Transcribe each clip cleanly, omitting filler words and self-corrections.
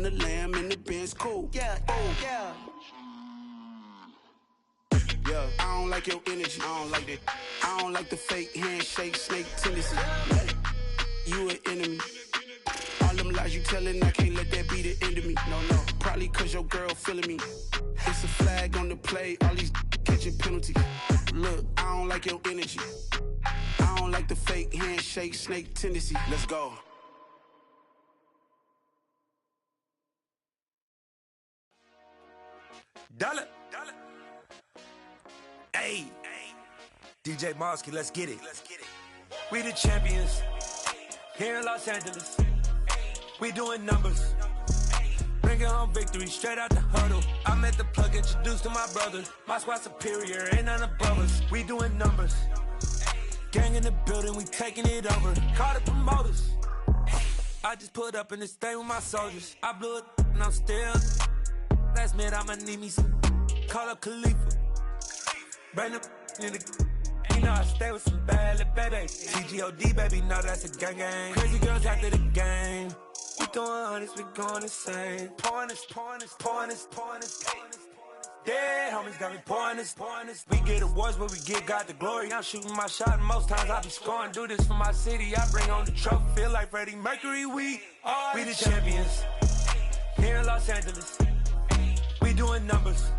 the lamb in the Benz, cool. Yeah, yeah. Yeah, I don't like your energy, I don't like that. I don't like the fake handshake, snake tendency. You an enemy. All them lies you telling, I can't let that be the end of me. No, probably cause your girl feeling me. It's a flag on the play, all these catching penalties. Look, I don't like your energy. I don't like the fake handshake, snake tendency. Let's go. Dollar. Hey, DJ Mosky, let's get it. We the champions here in Los Angeles. We doing numbers. Bringing home victory straight out the huddle. I'm at the plug, introduced to my brother. My squad superior, ain't none above us. We doing numbers. Gang in the building, we taking it over. Call the promoters. I just put up in this thing with my soldiers. I blew it and I'm still. Last minute I'ma need me some. Call up Khalifa. Bring them in the. You know I stay with some bad little baby. TGOD baby, know that's a gang gang. Crazy girls after the game. We throwing hundreds, we going insane. Pouring this. Dead homies got me pouring this. We get awards, but we give God the glory. I'm shooting my shot, and most times I be scoring. Do this for my city, I bring on the trophy. Feel like Freddie Mercury, we the champions. Here in Los Angeles, we doing numbers.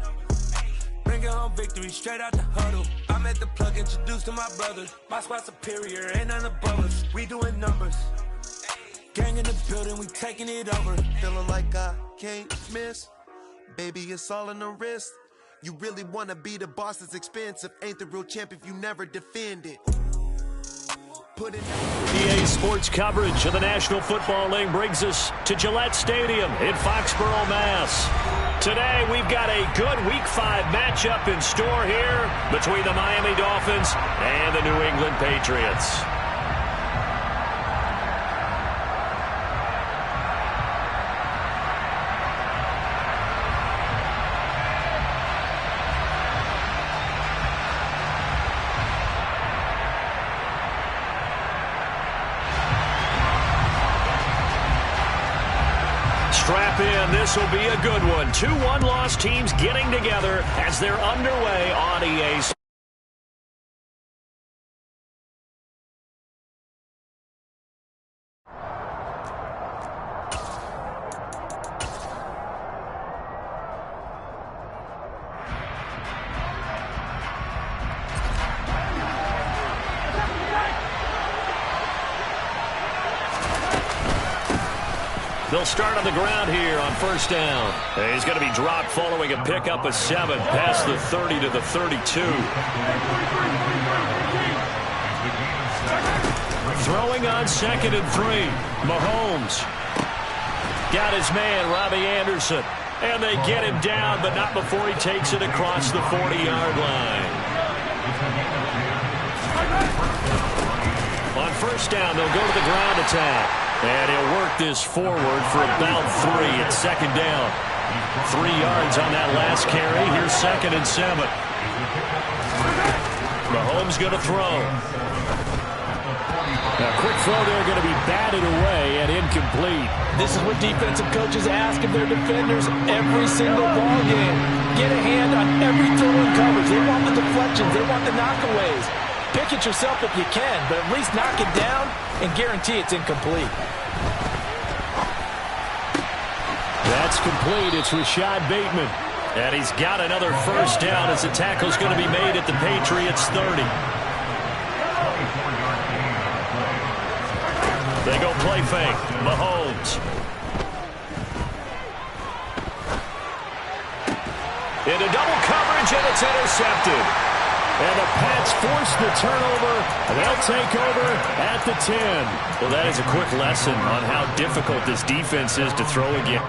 Bringing home victory straight out the huddle. I'm at the plug, introduced to my brother. My squad superior, ain't none above us. We doing numbers. Gang in the building, we taking it over. Feeling like I can't miss. Baby, it's all in the wrist. You really wanna be the boss, it's expensive. Ain't the real champ if you never defend it. EA Sports coverage of the National Football League brings us to Gillette Stadium in Foxborough, Mass. Today, we've got a good Week 5 matchup in store here between the Miami Dolphins and the New England Patriots. Strap in, this will be a good one. 2 one-loss teams getting together as they're underway on EA Sports. They'll start on the ground here on first down. He's going to be dropped following a pickup of 7 past the 30 to the 32. Throwing on 2nd and 3. Mahomes got his man, Robbie Anderson. And they get him down, but not before he takes it across the 40-yard line. On first down, they'll go to the ground attack. And he'll work this forward for about 3 at 2nd down. 3 yards on that last carry. Here's 2nd and 7. Mahomes going to throw. A quick throw there going to be batted away and incomplete. This is what defensive coaches ask of their defenders every single ball game. Get a hand on every throw in coverage. They want the deflections. They want the knockaways. Pick it yourself if you can, but at least knock it down and guarantee it's incomplete. That's complete. It's Rashad Bateman. And he's got another first down as the tackle's going to be made at the Patriots 30. They go play fake. Mahomes. Into double coverage, and it's intercepted. And the Pats force the turnover. They'll take over at the 10. Well, that is a quick lesson on how difficult this defense is to throw again.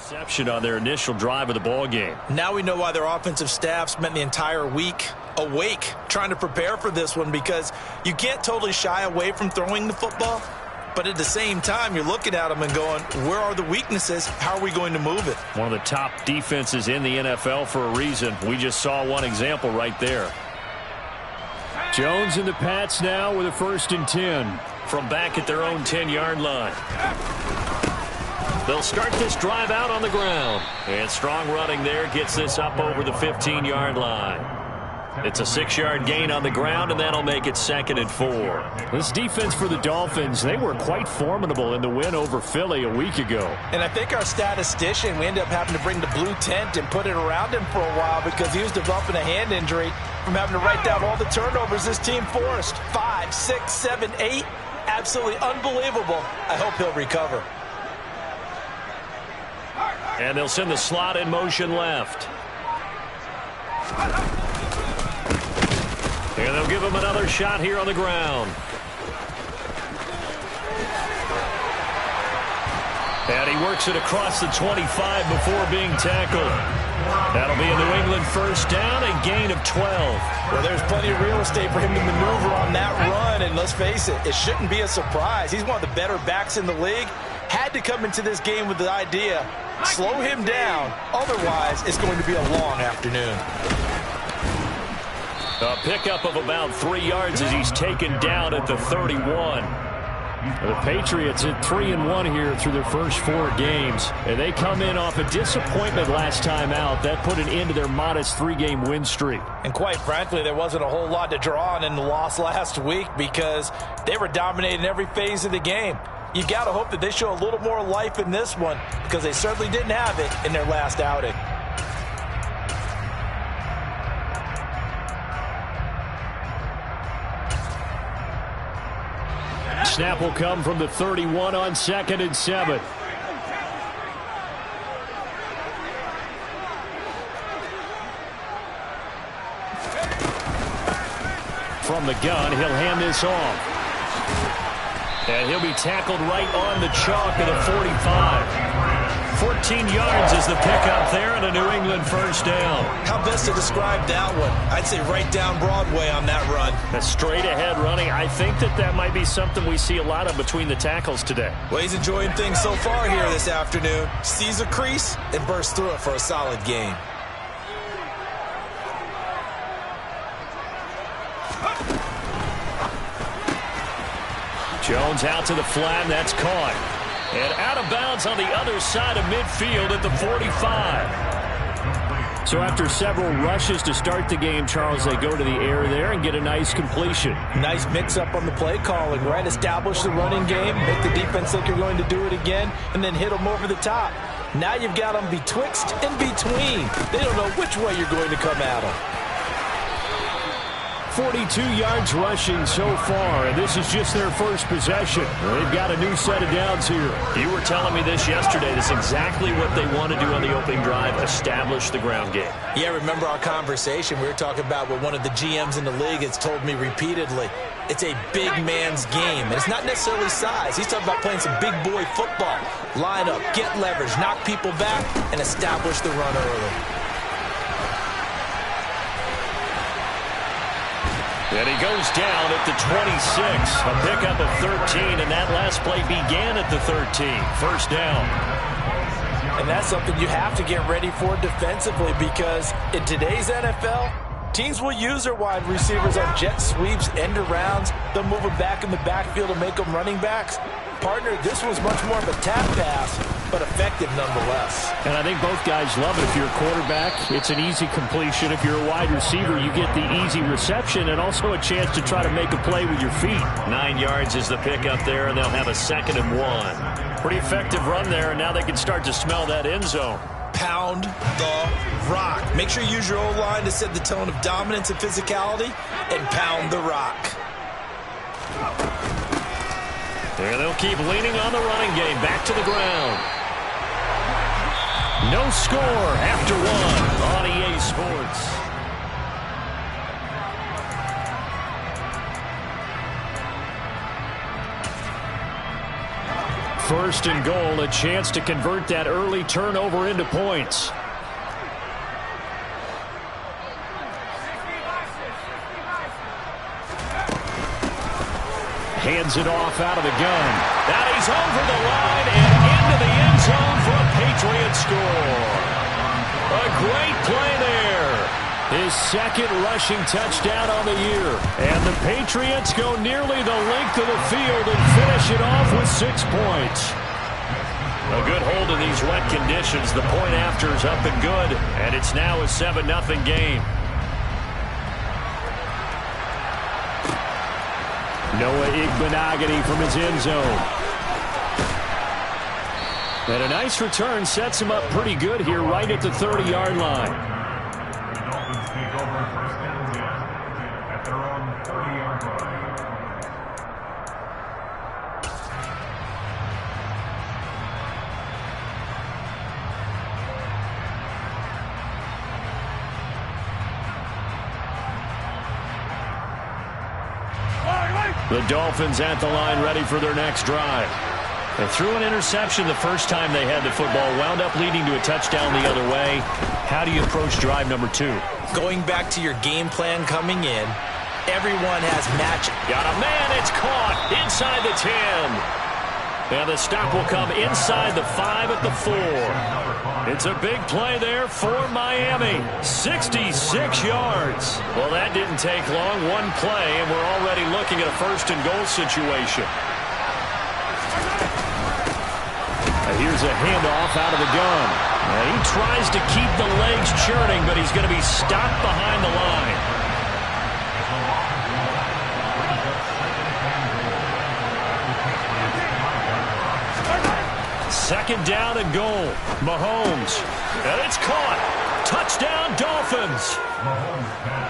Interception on their initial drive of the ball game. Now we know why their offensive staff spent the entire week awake trying to prepare for this one, because you can't totally shy away from throwing the football, but at the same time you're looking at them and going, where are the weaknesses? How are we going to move it? One of the top defenses in the NFL for a reason. We just saw one example right there. Jones and the Pats now with a 1st and 10 from back at their own 10-yard line. They'll start this drive out on the ground. And strong running there gets this up over the 15-yard line. It's a 6-yard gain on the ground, and that'll make it 2nd and 4. This defense for the Dolphins, they were quite formidable in the win over Philly a week ago. And I think our statistician, we ended up having to bring the blue tent and put it around him for a while because he was developing a hand injury from having to write down all the turnovers this team forced. 5, 6, 7, 8. Absolutely unbelievable. I hope he'll recover. And they'll send the slot in motion left. And they'll give him another shot here on the ground. And he works it across the 25 before being tackled. That'll be a New England 1st down, a gain of 12. Well, there's plenty of real estate for him to maneuver on that run, and let's face it, it shouldn't be a surprise. He's one of the better backs in the league. Had to come into this game with the idea, slow him down, otherwise it's going to be a long afternoon. A pickup of about 3 yards as he's taken down at the 31. The Patriots at 3-1 here through their first 4 games. And they come in off a disappointment last time out. That put an end to their modest 3-game win streak. And quite frankly, there wasn't a whole lot to draw on in the loss last week because they were dominating every phase of the game. You got to hope that they show a little more life in this one because they certainly didn't have it in their last outing. Snap will come from the 31 on 2nd and 7. From the gun, he'll hand this off. And he'll be tackled right on the chalk of the 45. 14 yards is the pickup there, and a New England 1st down. How best to describe that one? I'd say right down Broadway on that run. A straight-ahead running. I think that might be something we see a lot of between the tackles today. Well, he's enjoying things so far here this afternoon. Sees a crease and bursts through it for a solid gain. Jones out to the flat, that's caught. And out of bounds on the other side of midfield at the 45. So after several rushes to start the game, Charles, they go to the air there and get a nice completion. Nice mix-up on the play calling, right? Establish the running game, make the defense think you're going to do it again, and then hit them over the top. Now you've got them betwixt and between. They don't know which way you're going to come at them. 42 yards rushing so far, and this is just their first possession. They've got a new set of downs here. You were telling me this yesterday. That's exactly what they want to do on the opening drive, establish the ground game. Yeah, remember our conversation. We were talking about what one of the GMs in the league has told me repeatedly. It's a big man's game, and it's not necessarily size. He's talking about playing some big boy football. Line up, get leverage, knock people back, and establish the run early. And he goes down at the 26. A pickup of 13, and that last play began at the 13. 1st down. And that's something you have to get ready for defensively because in today's NFL, teams will use their wide receivers on jet sweeps, end arounds. They'll move them back in the backfield and make them running backs. Partner, this was much more of a tap pass, but effective nonetheless. And I think both guys love it. If you're a quarterback, it's an easy completion. If you're a wide receiver, you get the easy reception and also a chance to try to make a play with your feet. 9 yards is the pickup there, and they'll have a 2nd and 1. Pretty effective run there, and now they can start to smell that end zone. Pound the rock. Make sure you use your O-line to set the tone of dominance and physicality, and pound the rock. And they'll keep leaning on the running game. Back to the ground. No score after 1 on EA Sports. first and goal, a chance to convert that early turnover into points. Hands it off out of the gun. Now he's over the line and into the end zone for a Patriot score. A great play there. His second rushing touchdown on the year. And the Patriots go nearly the length of the field and finish it off with 6 points. A good hold in these wet conditions. The point after is up and good, and it's now a 7-0 game. Noah Igbenogany from his end zone. And a nice return sets him up pretty good here right at the 30-yard line. The Dolphins take over first and 10 at their own 30-yard line. The Dolphins at the line ready for their next drive. They threw an interception the first time they had the football, wound up leading to a touchdown the other way. How do you approach drive number 2? Going back to your game plan coming in, everyone has match. Got a man, it's caught inside the 10. And the stop will come inside the 5 at the 4. It's a big play there for Miami. 66 yards. Well, that didn't take long. One play, and we're already looking at a first and goal situation. Here's a handoff out of the gun. And he tries to keep the legs churning, but he's going to be stopped behind the line. Second down and goal. Mahomes. And it's caught. Touchdown, Dolphins.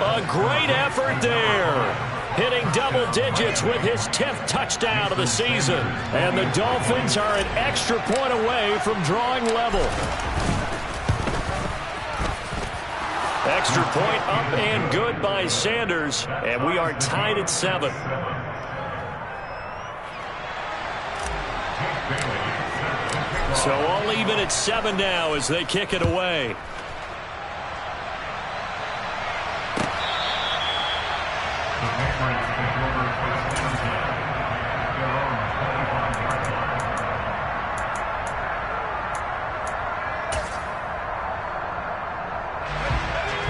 A great effort there. Hitting double digits with his 10th touchdown of the season. And the Dolphins are an extra point away from drawing level. Extra point up and good by Sanders. And we are tied at 7. So all even at 7 now as they kick it away.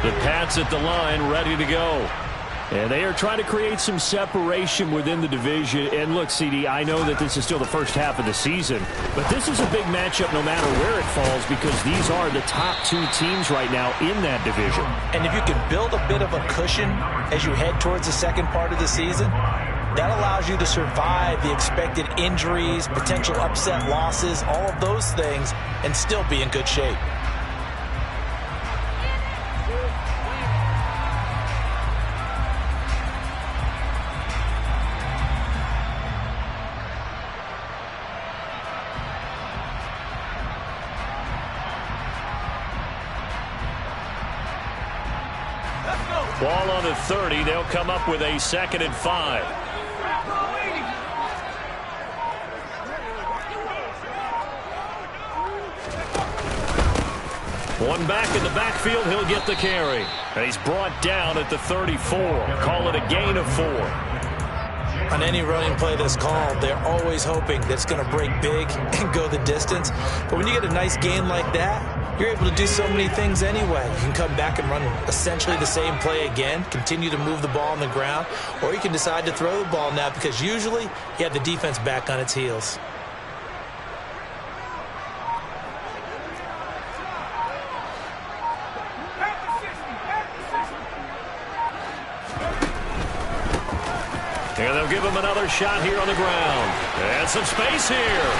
The Pats at the line, ready to go. And they are trying to create some separation within the division. And look, CD, I know that this is still the first half of the season, but this is a big matchup no matter where it falls because these are the top 2 teams right now in that division. And if you can build a bit of a cushion as you head towards the second part of the season, that allows you to survive the expected injuries, potential upset losses, all of those things, and still be in good shape. Ball on the 30. They'll come up with a 2nd and 5. One back in the backfield. He'll get the carry. And he's brought down at the 34. Call it a gain of 4. On any running play that's called, they're always hoping that it's going to break big and go the distance. But when you get a nice gain like that, you're able to do so many things anyway. You can come back and run essentially the same play again, continue to move the ball on the ground, or you can decide to throw the ball now because usually you have the defense back on its heels. And they'll give him another shot here on the ground. And some space here.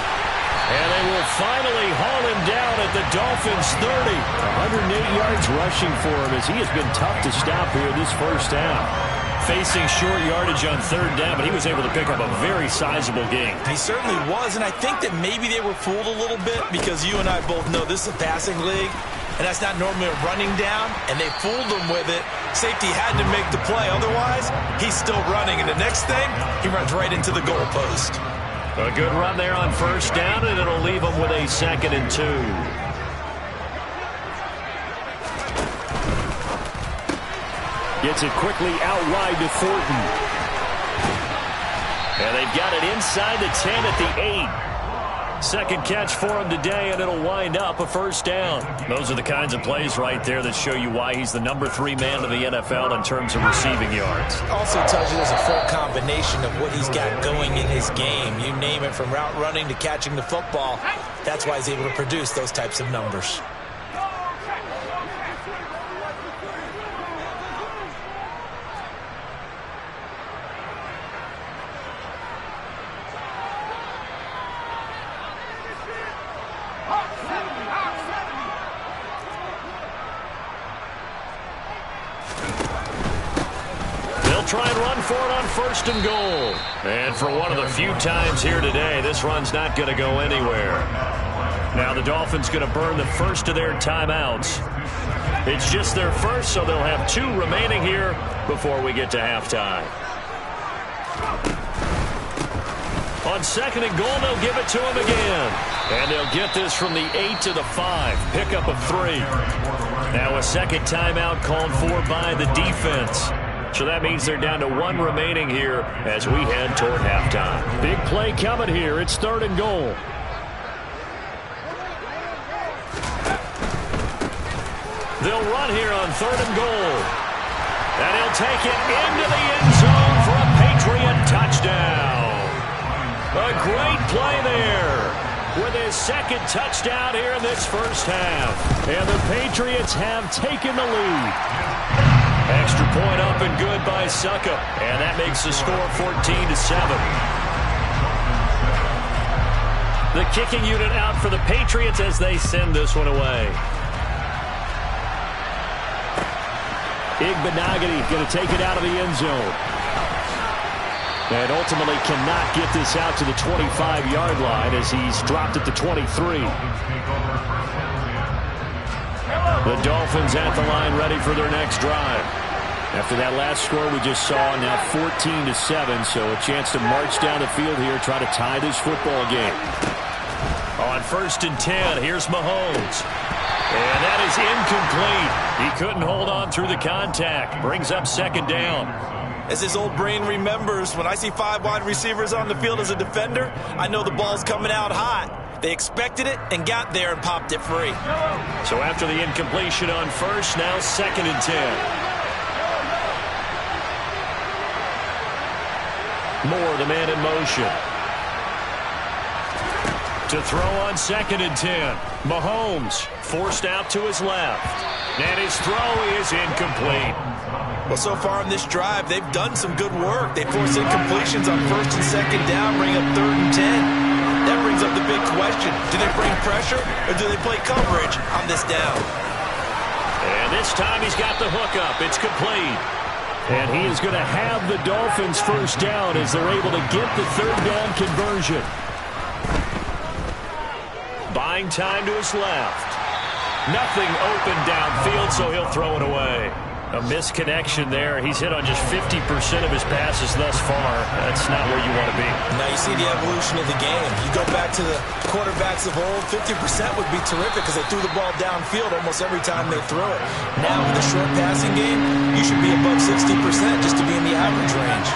And they will finally haul him down at the Dolphins' 30. 108 yards rushing for him as he has been tough to stop here this first down. Facing short yardage on 3rd down, but he was able to pick up a very sizable gain. He certainly was, and I think that maybe they were fooled a little bit because you and I both know this is a passing league, and that's not normally a running down, and they fooled him with it. Safety had to make the play. Otherwise, he's still running, and the next thing, he runs right into the goalpost. A good run there on first down, and it'll leave them with a 2nd and 2. Gets it quickly out wide to Thornton. And they've got it inside the 10 at the 8. Second catch for him today, and it'll wind up a first down. Those are the kinds of plays right there that show you why he's the number 3 man in the NFL in terms of receiving yards. Also tells you there's a full combination of what he's got going in his game. You name it, from route running to catching the football. That's why he's able to produce those types of numbers. Try and run for it on 1st and goal. And for one of the few times here today, this run's not going to go anywhere. Now the Dolphins going to burn the first of their timeouts. It's just their first, so they'll have 2 remaining here before we get to halftime. On 2nd and goal, they'll give it to him again. And they'll get this from the 8 to the 5. Pickup of 3. Now a second timeout called for by the defense. So that means they're down to 1 remaining here as we head toward halftime. Big play coming here. It's 3rd and goal. They'll run here on 3rd and goal. And he'll take it into the end zone for a Patriot touchdown. A great play there with his 2nd touchdown here in this first half. And the Patriots have taken the lead. Extra point up and good by Succa. And that makes the score 14-7. The kicking unit out for the Patriots as they send this one away. Igbenogany going to take it out of the end zone. And ultimately cannot get this out to the 25-yard line as he's dropped at the 23. The Dolphins at the line ready for their next drive. After that last score we just saw, now 14-7, so a chance to march down the field here, try to tie this football game. On 1st and 10, here's Mahomes. And that is incomplete. He couldn't hold on through the contact. Brings up 2nd down. As his old brain remembers, when I see 5 wide receivers on the field as a defender, I know the ball's coming out hot. They expected it and got there and popped it free. So after the incompletion on 1st, now 2nd and 10. Moore, the man in motion. To throw on 2nd and 10. Mahomes forced out to his left. And his throw is incomplete. Well, so far in this drive, they've done some good work. They force incompletions on 1st and 2nd down, bring up 3rd and 10. That brings up the big question. Do they bring pressure or do they play coverage on this down? And this time he's got the hook up. It's complete. And he is going to have the Dolphins first down as they're able to get the 3rd down conversion. Buying time to his left. Nothing open downfield, so he'll throw it away. A misconnection there. He's hit on just 50% of his passes thus far. That's not where you want to be. Now you see the evolution of the game. You go back to the quarterbacks of old, 50% would be terrific because they threw the ball downfield almost every time they threw it. Now with the short passing game, you should be above 60% just to be in the average range.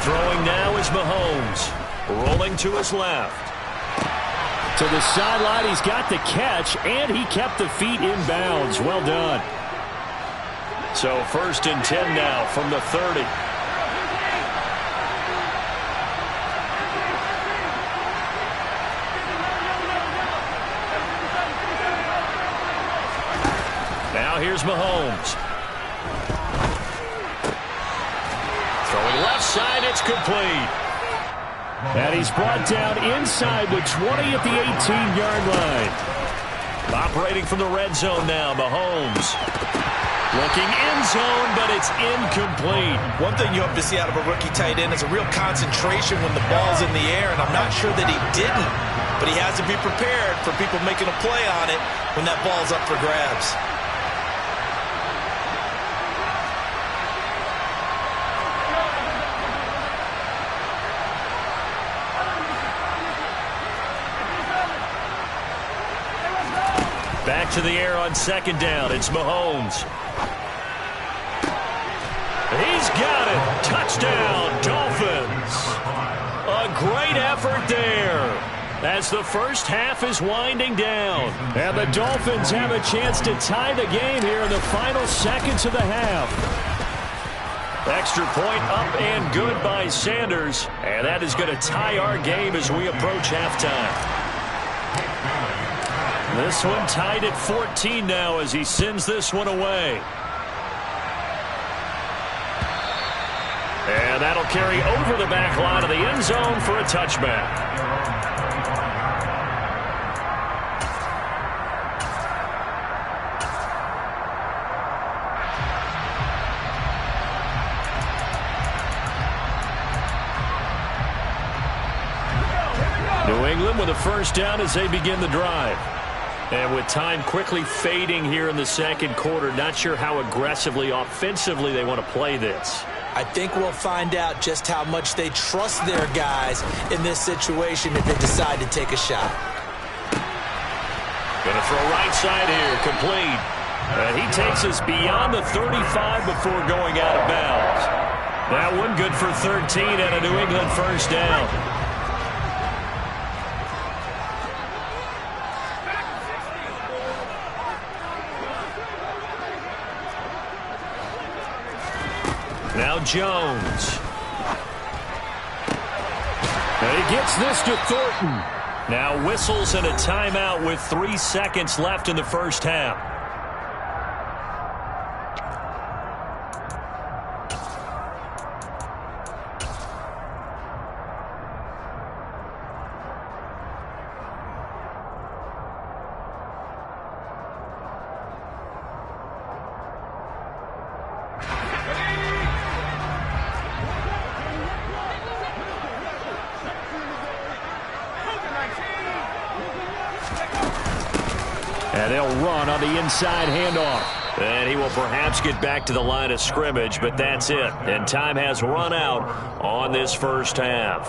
Throwing now is Mahomes. Rolling to his left. To the sideline, he's got the catch, and he kept the feet in bounds. Well done. So 1st and 10 now from the 30. Now here's Mahomes. Throwing left side, it's complete. And he's brought down inside the 20 at the 18-yard line. Operating from the red zone now, Mahomes. Looking end zone, but it's incomplete. One thing you hope to see out of a rookie tight end is a real concentration when the ball's in the air, and I'm not sure that he didn't. But he has to be prepared for people making a play on it when that ball's up for grabs. Back to the air on second down. It's Mahomes. He's got it. Touchdown, Dolphins. A great effort there as the first half is winding down. And the Dolphins have a chance to tie the game here in the final seconds of the half. Extra point up and good by Sanders. And that is going to tie our game as we approach halftime. This one tied at 14 now as he sends this one away. And that'll carry over the back line of the end zone for a touchback. New England with a first down as they begin the drive. And with time quickly fading here in the second quarter, not sure how aggressively, offensively they want to play this. I think we'll find out just how much they trust their guys in this situation if they decide to take a shot. Going to throw right side here, complete. And he takes us beyond the 35 before going out of bounds. That one good for 13 and a New England first down. Now Jones. And he gets this to Thornton. Now whistles and a timeout with 3 seconds left in the first half. And they'll run on the inside handoff. And he will perhaps get back to the line of scrimmage, but that's it. And time has run out on this first half.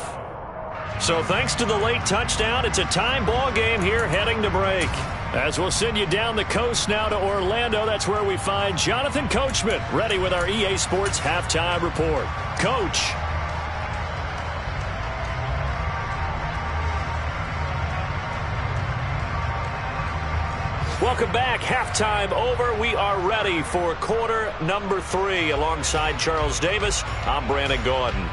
So thanks to the late touchdown, it's a time ball game here heading to break. As we'll send you down the coast now to Orlando, that's where we find Jonathan Coachman ready with our EA Sports Halftime Report. Coach. Welcome back. Halftime over. We are ready for quarter number 3. Alongside Charles Davis, I'm Brandon Gaudin.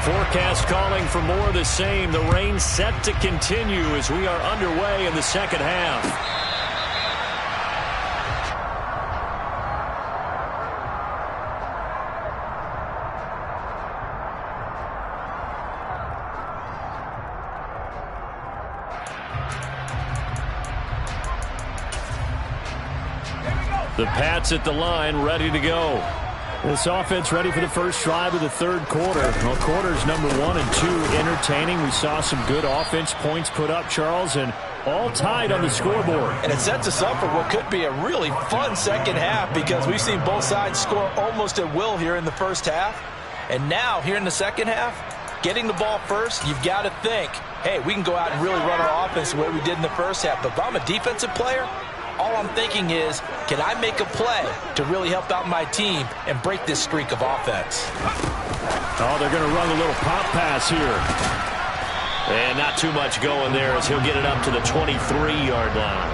Forecast calling for more of the same. The rain set to continue as we are underway in the second half. The Pats at the line, ready to go. This offense ready for the first drive of the third quarter. Well, quarters number 1 and 2 entertaining. We saw some good offense points put up, Charles, and all tied on the scoreboard. And it sets us up for what could be a really fun second half because we've seen both sides score almost at will here in the first half. And now, here in the second half, getting the ball first, you've got to think, hey, we can go out and really run our offense the way we did in the first half. But if I'm a defensive player, all I'm thinking is, can I make a play to really help out my team and break this streak of offense? Oh, they're going to run a little pop pass here. And not too much going there as he'll get it up to the 23-yard line.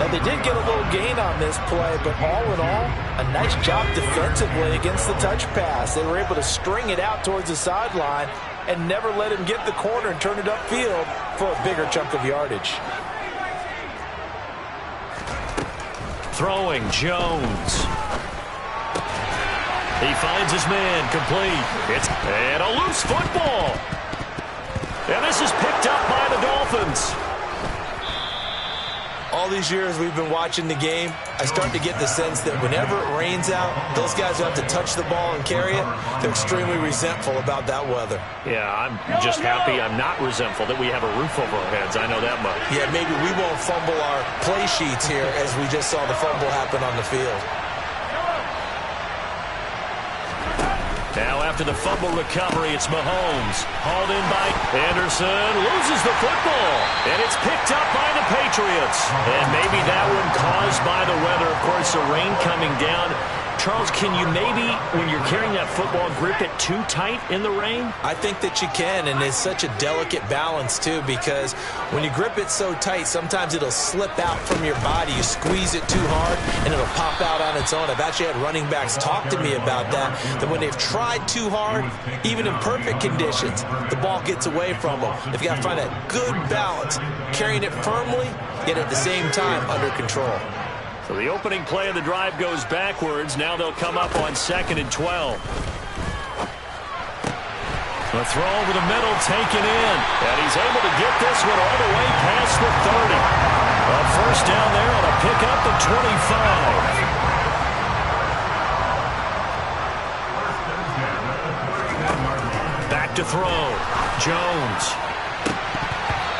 Now, they did get a little gain on this play, but all in all, a nice job defensively against the touch pass. They were able to string it out towards the sideline and never let him get the corner and turn it upfield for a bigger chunk of yardage. Throwing, Jones. He finds his man, complete. And a loose football. And this is picked up by the Dolphins. All these years we've been watching the game, I start to get the sense that whenever it rains out, those guys who have to touch the ball and carry it, they're extremely resentful about that weather. Yeah, I'm just happy I'm not resentful that we have a roof over our heads. I know that much. Yeah, maybe we won't fumble our play sheets here as we just saw the fumble happen on the field. Now after the fumble recovery, it's Mahomes. Hauled in by Anderson. Loses the football. And it's picked up by the Patriots. And maybe that one caused by the weather. Of course, the rain coming down. Charles, can you maybe, when you're carrying that football, grip it too tight in the rain? I think that you can, and it's such a delicate balance, too, because when you grip it so tight, sometimes it'll slip out from your body. You squeeze it too hard, and it'll pop out on its own. I've actually had running backs talk to me about that when they've tried too hard, even in perfect conditions, the ball gets away from them. They've got to find that good balance, carrying it firmly, yet at the same time under control. So the opening play of the drive goes backwards. Now they'll come up on 2nd and 12. The throw over the middle taken in. And he's able to get this one all the way past the 30. A first down there on a pickup of 25. Back to throw. Jones.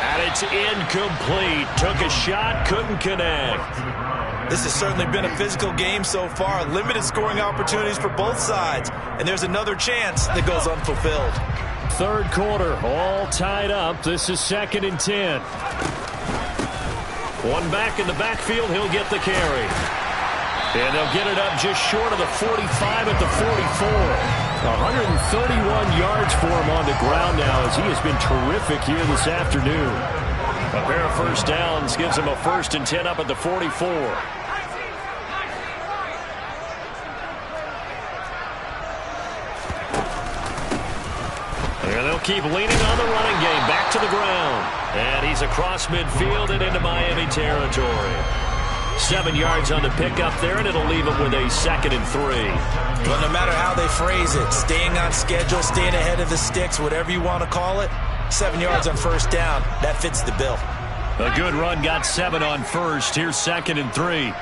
And it's incomplete. Took a shot, couldn't connect. This has certainly been a physical game so far. Limited scoring opportunities for both sides. And there's another chance that goes unfulfilled. Third quarter, all tied up. This is 2nd and 10. One back in the backfield, he'll get the carry. And they'll get it up just short of the 45 at the 44. 131 yards for him on the ground now as he has been terrific here this afternoon. A pair of first downs gives him a 1st and 10 up at the 44. And they'll keep leaning on the running game. Back to the ground. And he's across midfield and into Miami territory. 7 yards on the pickup there, and it'll leave him with a 2nd and 3. But no matter how they phrase it, staying on schedule, staying ahead of the sticks, whatever you want to call it, 7 yards on first down, that fits the bill. A good run, got 7 on first. Here's 2nd and 3.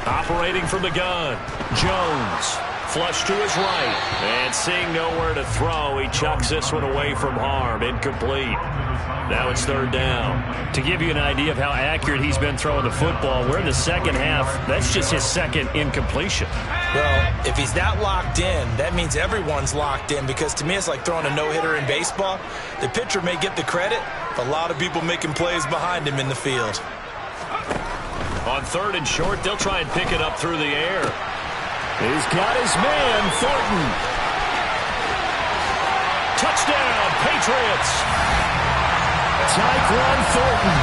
Operating from the gun, Jones. Flush to his right. And seeing nowhere to throw, he chucks this one away from harm. Incomplete. Now it's 3rd down. To give you an idea of how accurate he's been throwing the football, we're in the second half. That's just his 2nd incompletion. Well, if he's that locked in, that means everyone's locked in, because to me it's like throwing a no-hitter in baseball. The pitcher may get the credit, but a lot of people making plays behind him in the field. On 3rd and short, they'll try and pick it up through the air. He's got his man, Thornton. Touchdown, Patriots. Tyquan Thornton,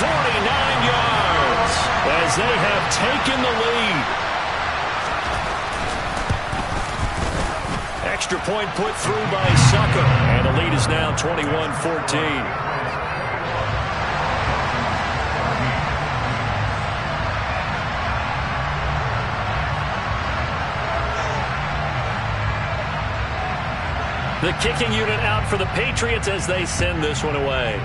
49 yards, as they have taken the lead. Extra point put through by Sucker, and the lead is now 21-14. The kicking unit out for the Patriots as they send this one away.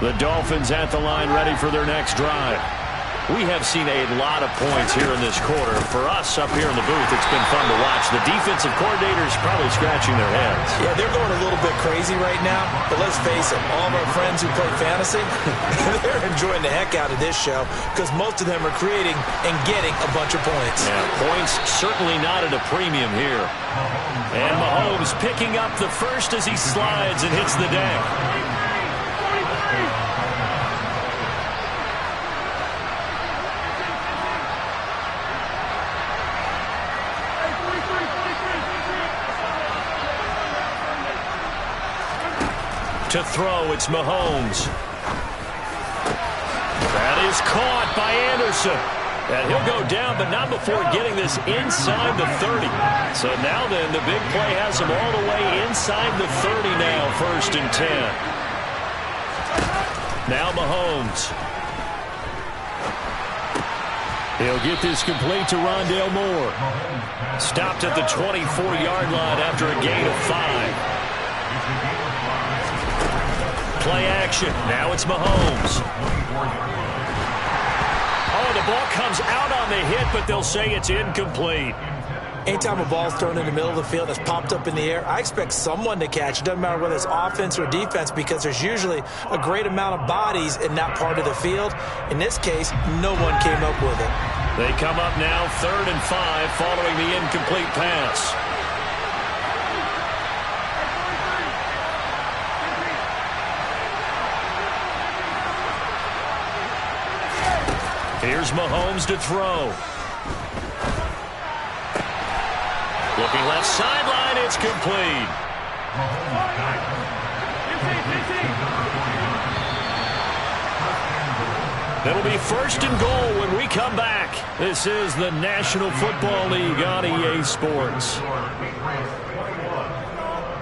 The Dolphins at the line, ready for their next drive. We have seen a lot of points here in this quarter. For us up here in the booth, it's been fun to watch. The defensive coordinators probably scratching their heads. Yeah, they're going a little bit crazy right now, but let's face it, all of our friends who play fantasy, they're enjoying the heck out of this show because most of them are creating and getting a bunch of points. Yeah, points certainly not at a premium here. And Mahomes picking up the first as he slides and hits the deck. To throw, it's Mahomes. That is caught by Anderson. And he'll go down, but not before getting this inside the 30. So now then, the big play has him all the way inside the 30 now, 1st and 10. Now Mahomes. He'll get this complete to Rondale Moore. Stopped at the 24-yard line after a gain of 5. Play action. Now it's Mahomes. Oh, the ball comes out on the hit, but they'll say it's incomplete. Anytime a ball's thrown in the middle of the field that's popped up in the air, I expect someone to catch. It doesn't matter whether it's offense or defense, because there's usually a great amount of bodies in that part of the field. In this case, no one came up with it. They come up now 3rd and 5 following the incomplete pass. Here's Mahomes to throw. Looking left sideline, it's complete. It'll be 1st and goal when we come back. This is the National Football League on EA Sports.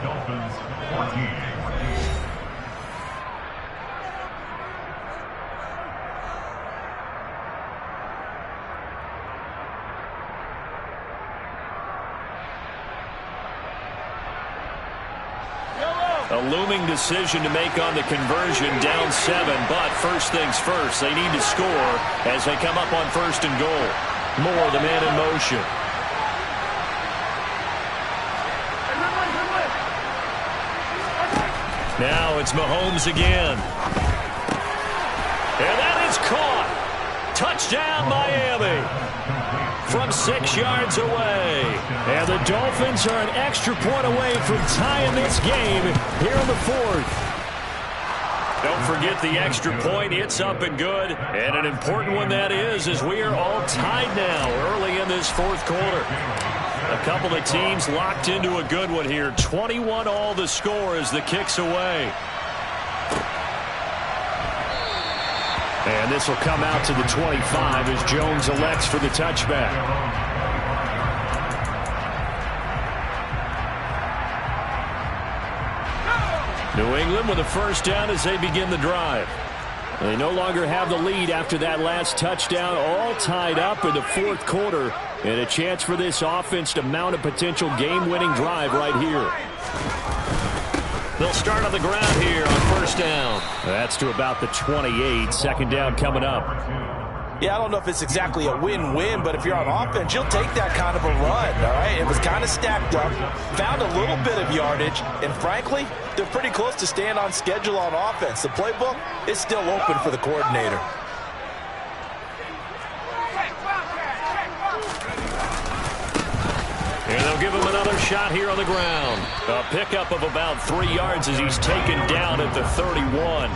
Dolphins 14. A looming decision to make on the conversion, down 7, but first things first, they need to score as they come up on 1st and goal. Moore, the man in motion. Now it's Mahomes again. And that is caught. Touchdown, Miami. From 6 yards away. And the Dolphins are an extra point away from tying this game here in the 4th. Don't forget the extra point. It's up and good. And an important one that is, as we are all tied now early in this 4th quarter. A couple of teams locked into a good one here. 21 all the score as the kick's away. And this will come out to the 25 as Jones elects for the touchback. New England with a 1st down as they begin the drive. They no longer have the lead after that last touchdown, all tied up in the 4th quarter, and a chance for this offense to mount a potential game-winning drive right here. They'll start on the ground here on 1st down. That's to about the 28. 2nd down coming up. Yeah, I don't know if it's exactly a win-win, but if you're on offense, you'll take that kind of a run, all right? It was kind of stacked up, found a little bit of yardage, and frankly, they're pretty close to staying on schedule on offense. The playbook is still open for the coordinator. And they'll give him another shot here on the ground. A pickup of about 3 yards as he's taken down at the 31.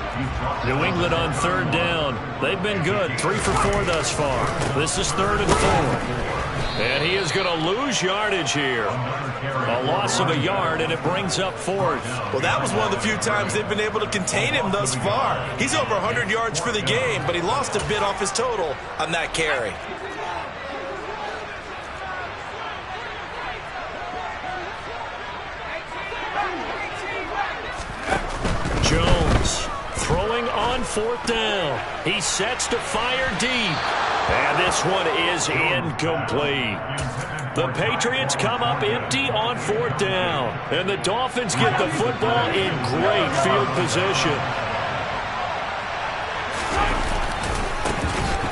New England on 3rd down. They've been good, 3 for 4 thus far. This is 3rd and 4. And he is going to lose yardage here. A loss of a yard, and it brings up 4th. Well, that was one of the few times they've been able to contain him thus far. He's over 100 yards for the game, but he lost a bit off his total on that carry. Jones throwing on 4th down. He sets to fire deep. And this one is incomplete. The Patriots come up empty on 4th down. And the Dolphins get the football in great field position.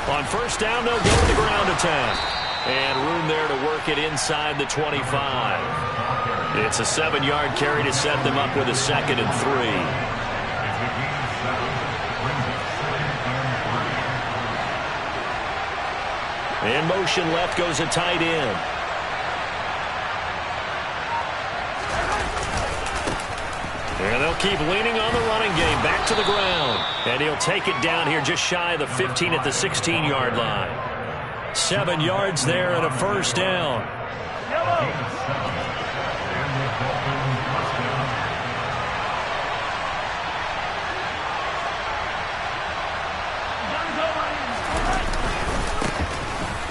On 1st down, they'll go to the ground attack. And room there to work it inside the 25. It's a 7-yard carry to set them up with a 2nd and 3. In motion left goes a tight end. And they'll keep leaning on the running game. Back to the ground. And he'll take it down here just shy of the 15 at the 16-yard line. 7 yards there and a 1st down.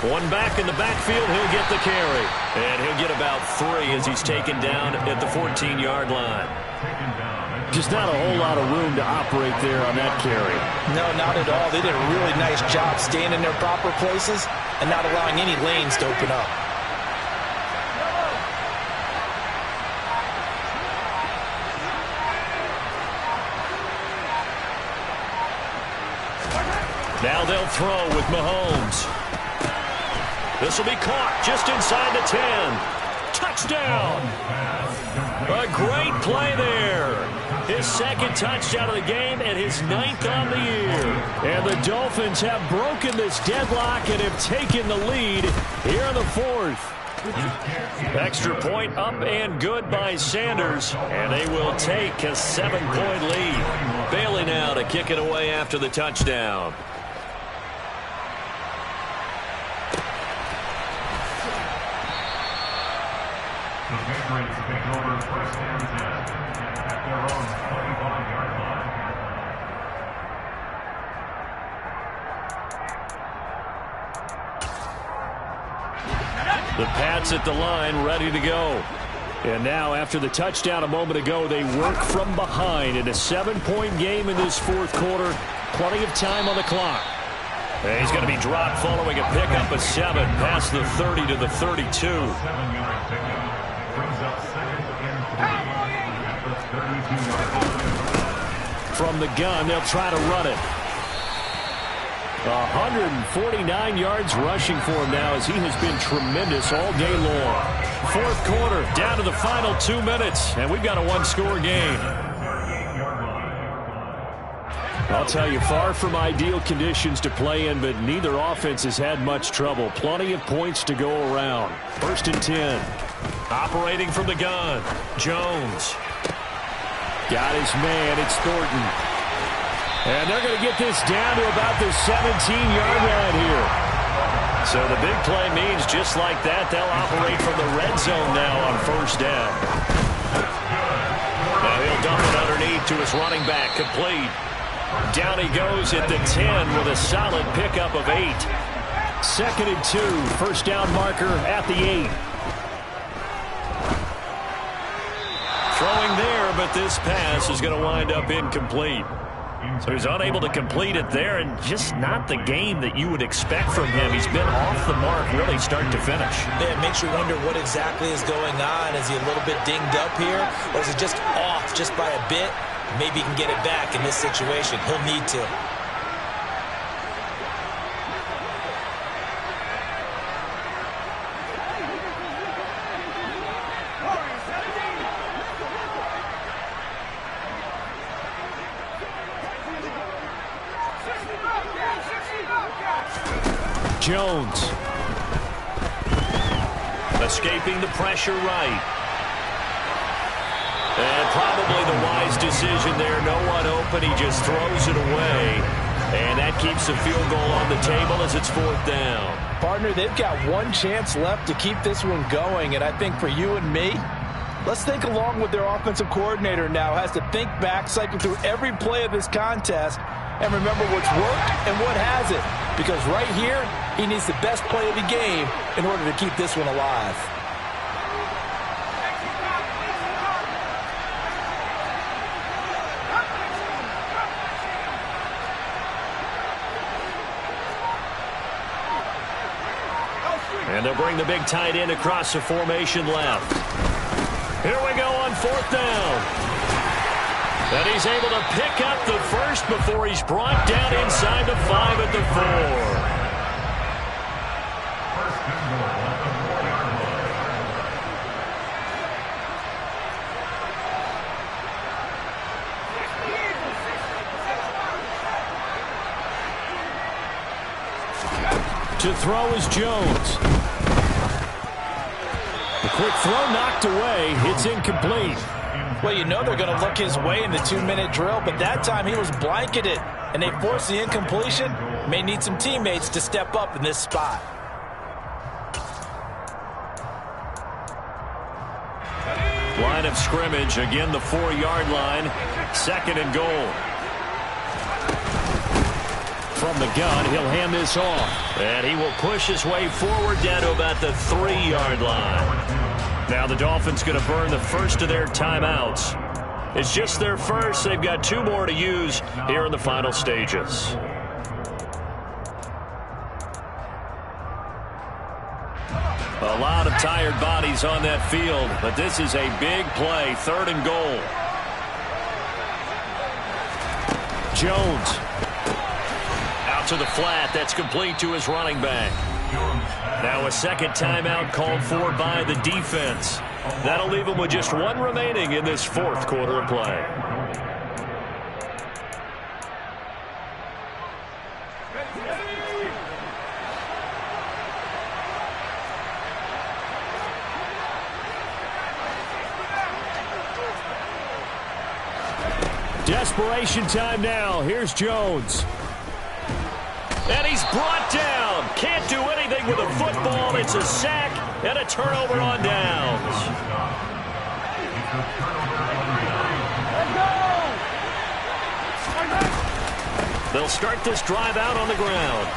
One back in the backfield, he'll get the carry. And he'll get about 3 as he's taken down at the 14-yard line. Just not a whole lot of room to operate there on that carry. No, not at all. They did a really nice job staying in their proper places and not allowing any lanes to open up. Now they'll throw with Mahomes. This will be caught just inside the 10. Touchdown! A great play there. His second touchdown of the game and his 9th on the year. And the Dolphins have broken this deadlock and have taken the lead here in the 4th. Extra point up and good by Sanders. And they will take a 7-point lead. Bailey now to kick it away after the touchdown. The Patriots take over first and 10 at their own 25-yard line. The Pats at the line, ready to go. And now, after the touchdown a moment ago, they work from behind in a 7-point game in this 4th quarter. Plenty of time on the clock. And he's going to be dropped following a pickup of 7 past the 30 to the 32. 7-yard pickup. Brings up 2nd and 3 at the 32-yard line. From the gun, they'll try to run it. 149 yards rushing for him now as he has been tremendous all day long. 4th quarter, down to the final 2 minutes, and we've got a 1-score game. I'll tell you, far from ideal conditions to play in, but neither offense has had much trouble. Plenty of points to go around. 1st and 10. Operating from the gun, Jones. Got his man, it's Thornton. And they're going to get this down to about the 17-yard line here. So the big play means just like that, they'll operate from the red zone now on 1st down. Now he'll dump it underneath to his running back, complete. Down he goes at the 10 with a solid pickup of 8. 2nd and 2, 1st down marker at the 8. Throwing there, but this pass is going to wind up incomplete. So he's unable to complete it there, and just not the game that you would expect from him. He's been off the mark really start to finish. Yeah, it makes you wonder what exactly is going on. Is he a little bit dinged up here, or is it just off just by a bit? Maybe he can get it back in this situation. He'll need to. Jones. Escaping the pressure right. And probably the wise decision there. No one open. He just throws it away. And that keeps the field goal on the table as it's 4th down. Partner, they've got one chance left to keep this one going. And I think for you and me, let's think along with their offensive coordinator now. Has to think back, cycle through every play of this contest, and remember what's worked and what hasn't. Because right here, he needs the best play of the game in order to keep this one alive. And they'll bring the big tight end across the formation left. Here we go on 4th down. And he's able to pick up the first before he's brought down inside the 5 at the 4. To throw is Jones. The quick throw knocked away. It's incomplete. Well, you know they're going to look his way in the 2-minute drill, but that time he was blanketed, and they forced the incompletion. May need some teammates to step up in this spot. Line of scrimmage, again the 4-yard line. 2nd and goal. From the gun, he'll hand this off. And he will push his way forward down to about the 3-yard line. Now the Dolphins going to burn the first of their timeouts. It's just their first. They've got 2 more to use here in the final stages. A lot of tired bodies on that field, but this is a big play. 3rd and goal. Jones. to the flat. That's complete to his running back. Now a second timeout called for by the defense. That'll leave him with just one remaining in this fourth quarter of play. Desperation time now. Here's Jones. And he's brought down. Can't do anything with a football. It's a sack and a turnover on downs. They'll start this drive out on the ground.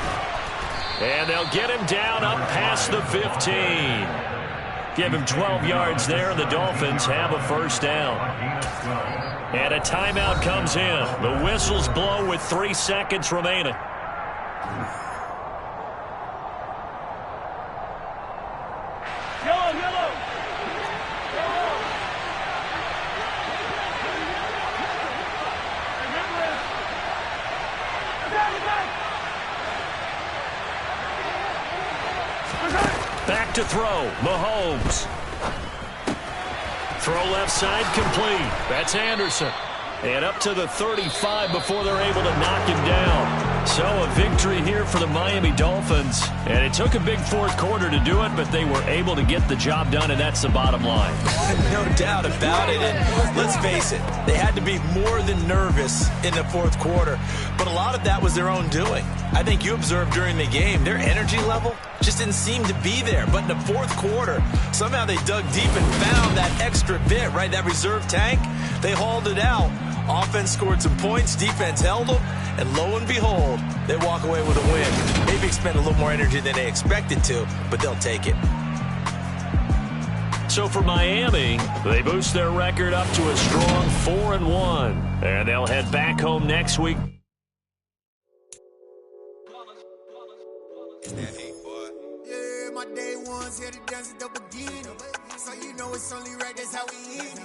And they'll get him down up past the 15. Give him 12 yards there, and the Dolphins have a first down. And a timeout comes in. The whistles blow with 3 seconds remaining. Back to throw. Mahomes. Throw left side complete. That's Anderson. And up to the 35 before they're able to knock him down. So a victory here for the Miami Dolphins. And it took a big fourth quarter to do it, but they were able to get the job done, and that's the bottom line. No doubt about it. And let's face it, they had to be more than nervous in the fourth quarter. But a lot of that was their own doing. I think you observed during the game, their energy level just didn't seem to be there. But in the fourth quarter, somehow they dug deep and found that extra bit, right? That reserve tank, they hauled it out. Offense scored some points, defense held them, and lo and behold, they walk away with a win. Maybe expend a little more energy than they expected to, but they'll take it. So for Miami, they boost their record up to a strong 4-1, and they'll head back home next week. Yeah, my day ones here to dance at the beginning. So you know it's only right, that's how we eat.